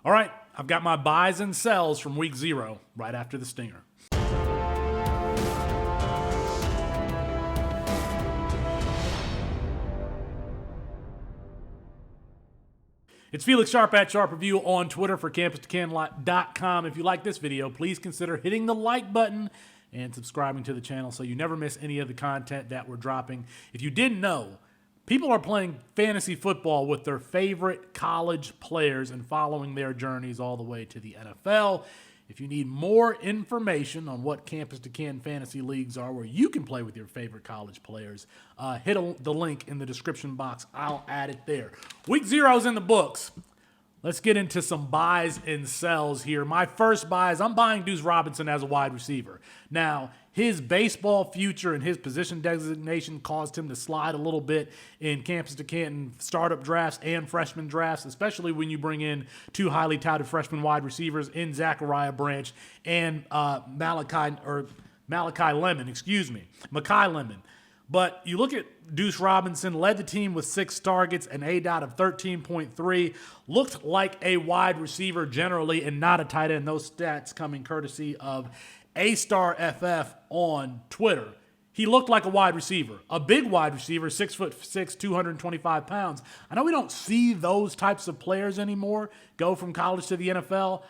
All right, I've got my buys and sells from week 0 right after the stinger. It's Felix Sharp at Sharp Review on Twitter for CampusToCan.com. If you like this video, please consider hitting the like button and subscribing to the channel so you never miss any of the content that we're dropping. If you didn't know, people are playing fantasy football with their favorite college players and following their journeys all the way to the NFL. If you need more information on what Campus to Can fantasy leagues are, where you can play with your favorite college players, hit the link in the description box. I'll add it there. Week 0 is in the books. Let's get into some buys and sells here. My first buy is I'm buying Duce Robinson as a wide receiver. Now, his baseball future and his position designation caused him to slide a little bit in Campus to Canton startup drafts and freshman drafts, especially when you bring in two highly touted freshman wide receivers in Zachariah Branch and Makai Lemon. But you look at Duce Robinson, led the team with 6 targets, an ADOT of 13.3, looked like a wide receiver generally and not a tight end. Those stats coming courtesy of A-Star FF on Twitter. He looked like a wide receiver, a big wide receiver, 6'6", 225 pounds. I know we don't see those types of players anymore go from college to the NFL.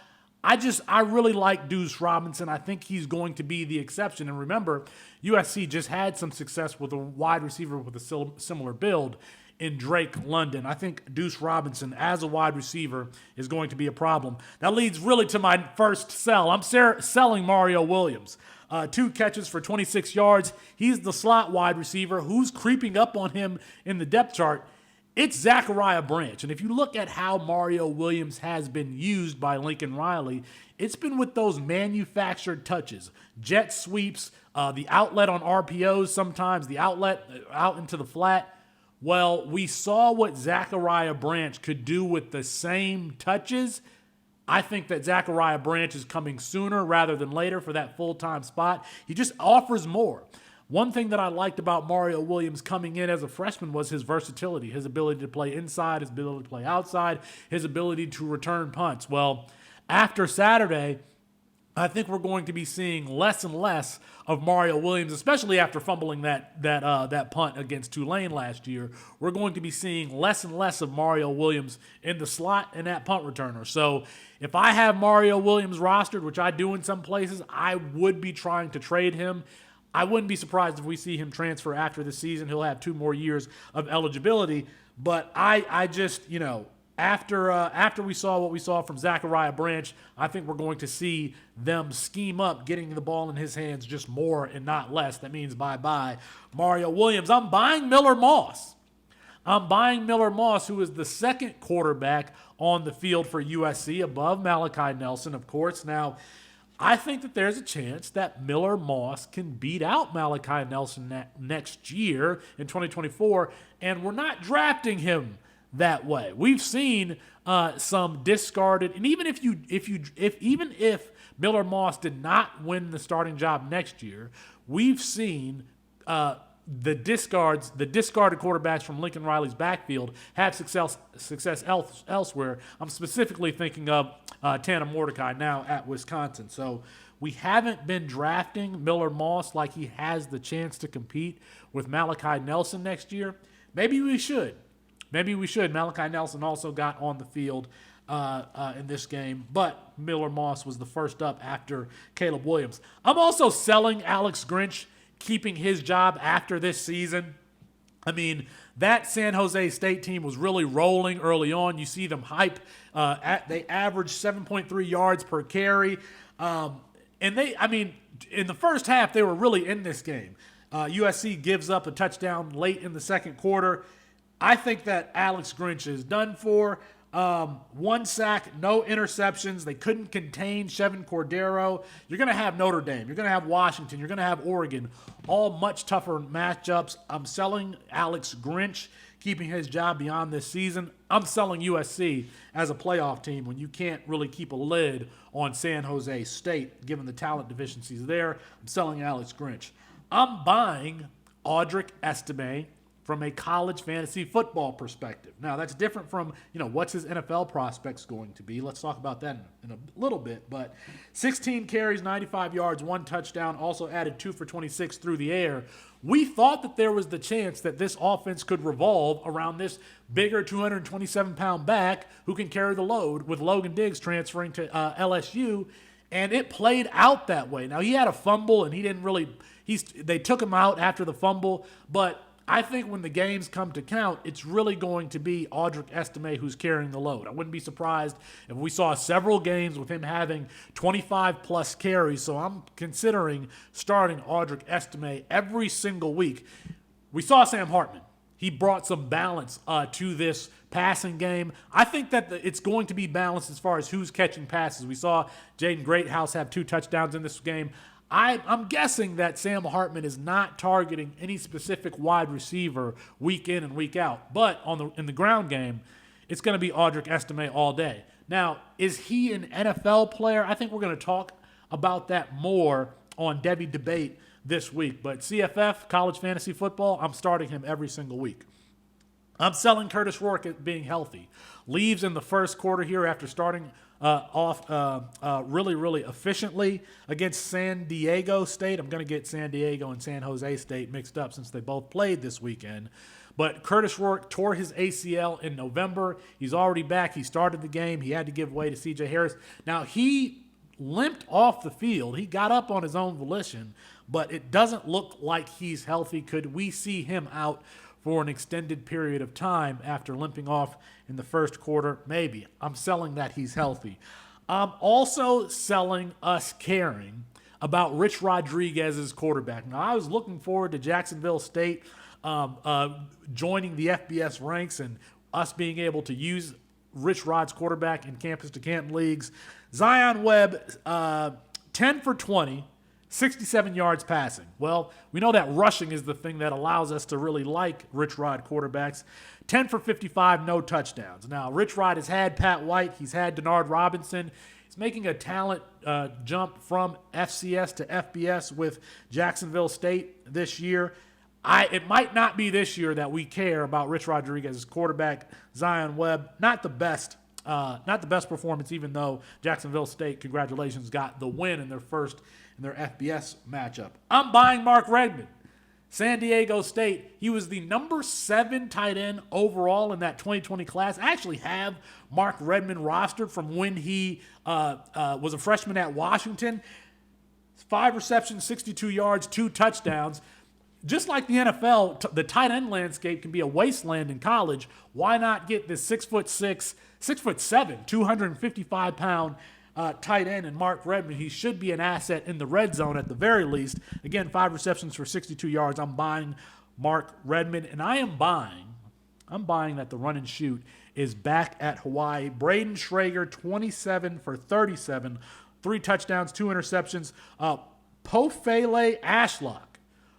I really like Duce Robinson. I think he's going to be the exception. And remember, USC just had some success with a wide receiver with a similar build in Drake London. I think Duce Robinson as a wide receiver is going to be a problem. That leads really to my first sell. I'm selling Mario Williams. 2 catches for 26 yards. He's the slot wide receiver. Who's creeping up on him in the depth chart? It's Zachariah Branch. And if you look at how Mario Williams has been used by Lincoln Riley, it's been with those manufactured touches. Jet sweeps, the outlet on RPOs sometimes, the outlet out into the flat. Well, we saw what Zachariah Branch could do with the same touches. I think that Zachariah Branch is coming sooner rather than later for that full-time spot. He just offers more. One thing that I liked about Mario Williams coming in as a freshman was his versatility, his ability to play inside, his ability to play outside, his ability to return punts. Well, after Saturday, I think we're going to be seeing less and less of Mario Williams, especially after fumbling that punt against Tulane last year. We're going to be seeing less and less of Mario Williams in the slot and that punt returner. So if I have Mario Williams rostered, which I do in some places, I would be trying to trade him. I wouldn't be surprised if we see him transfer after the season. He'll have 2 more years of eligibility. But I just, after we saw what we saw from Zachariah Branch, I think we're going to see them scheme up getting the ball in his hands just more and not less. That means bye-bye Mario Williams. I'm buying Miller Moss. Who is the second quarterback on the field for USC, above Malachi Nelson, of course. Now, I think that there's a chance that Miller Moss can beat out Malachi Nelson next year in 2024, and we're not drafting him that way. We've seen some discarded, and even if Miller Moss did not win the starting job next year, we've seen the discarded quarterbacks from Lincoln Riley's backfield have success elsewhere. I'm specifically thinking of Tanner Mordecai now at Wisconsin. So we haven't been drafting Miller Moss like he has the chance to compete with Malachi Nelson next year. Maybe we should. Malachi Nelson also got on the field in this game, but Miller Moss was the first up after Caleb Williams. I'm also selling Alex Grinch, keeping his job after this season. I mean, that San Jose State team was really rolling early on. You see them hype. They averaged 7.3 yards per carry. And in the first half, they were really in this game. USC gives up a touchdown late in the second quarter. I think that Alex Grinch is done for. 1 sack, no interceptions. They couldn't contain Chevin Cordero. You're going to have Notre Dame. You're going to have Washington. You're going to have Oregon. All much tougher matchups. I'm selling Alex Grinch, keeping his job beyond this season. I'm selling USC as a playoff team when you can't really keep a lid on San Jose State, given the talent deficiencies there. I'm selling Alex Grinch. I'm buying Audric Estime from a college fantasy football perspective. Now, that's different from, what's his NFL prospects going to be. Let's talk about that in a little bit. But 16 carries, 95 yards, 1 touchdown, also added 2 for 26 through the air. We thought that there was the chance that this offense could revolve around this bigger 227-pound back who can carry the load, with Logan Diggs transferring to LSU, and it played out that way. Now, he had a fumble, and they took him out after the fumble, but I think when the games come to count, it's really going to be Audric Estime who's carrying the load. I wouldn't be surprised if we saw several games with him having 25-plus carries, so I'm considering starting Audric Estime every single week. We saw Sam Hartman. He brought some balance to this passing game. I think that it's going to be balanced as far as who's catching passes. We saw Jaden Greathouse have 2 touchdowns in this game. I'm guessing that Sam Hartman is not targeting any specific wide receiver week in and week out. But in the ground game, it's going to be Audric Estime all day. Now, is he an NFL player? I think we're going to talk about that more on Debbie Debate this week. But CFF, college fantasy football, I'm starting him every single week. I'm selling Curtis Rourke at being healthy. Leaves in the first quarter here after starting off really efficiently against San Diego State. I'm going to get San Diego and San Jose State mixed up since they both played this weekend. But Curtis Rourke tore his ACL in November. He's already back. He started the game. He had to give way to C.J. Harris. Now, he limped off the field. He got up on his own volition, but it doesn't look like he's healthy. Could we see him out for an extended period of time after limping off in the first quarter? Maybe. I'm selling that he's healthy. I'm also selling us caring about Rich Rodriguez's quarterback. Now, I was looking forward to Jacksonville State joining the FBS ranks and us being able to use Rich Rod's quarterback in campus-to-camp leagues. Zion Webb, 10 for 20. 67 yards passing. Well, we know that rushing is the thing that allows us to really like Rich Rod quarterbacks. 10 for 55, no touchdowns. Now, Rich Rod has had Pat White. He's had Denard Robinson. He's making a talent jump from FCS to FBS with Jacksonville State this year. It might not be this year that we care about Rich Rodriguez's quarterback. Zion Webb, not the best performance, even though Jacksonville State, congratulations, got the win in their FBS matchup. I'm buying Mark Redmond. San Diego State, he was the number 7 tight end overall in that 2020 class. I actually have Mark Redmond rostered from when he was a freshman at Washington. 5 receptions, 62 yards, 2 touchdowns. Just like the NFL, the tight end landscape can be a wasteland in college. Why not get this 6'6", 6'7", 255-pound tight end and Mark Redmond? He should be an asset in the red zone at the very least. Again, 5 receptions for 62 yards. I'm buying Mark Redmond, and I'm buying that the run and shoot is back at Hawaii. Braden Schrager, 27 for 37, 3 touchdowns, 2 interceptions. Pofele Ashlock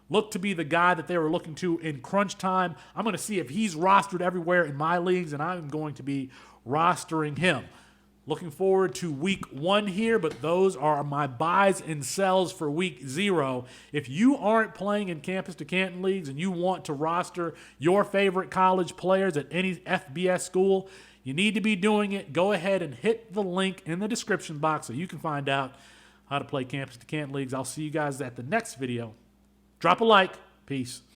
looked to be the guy that they were looking to in crunch time. I'm going to see if he's rostered everywhere in my leagues, and I'm going to be rostering him. Looking forward to week 1 here, but those are my buys and sells for week 0. If you aren't playing in Campus to Canton leagues and you want to roster your favorite college players at any FBS school, you need to be doing it. Go ahead and hit the link in the description box so you can find out how to play Campus to Canton leagues. I'll see you guys at the next video. Drop a like. Peace.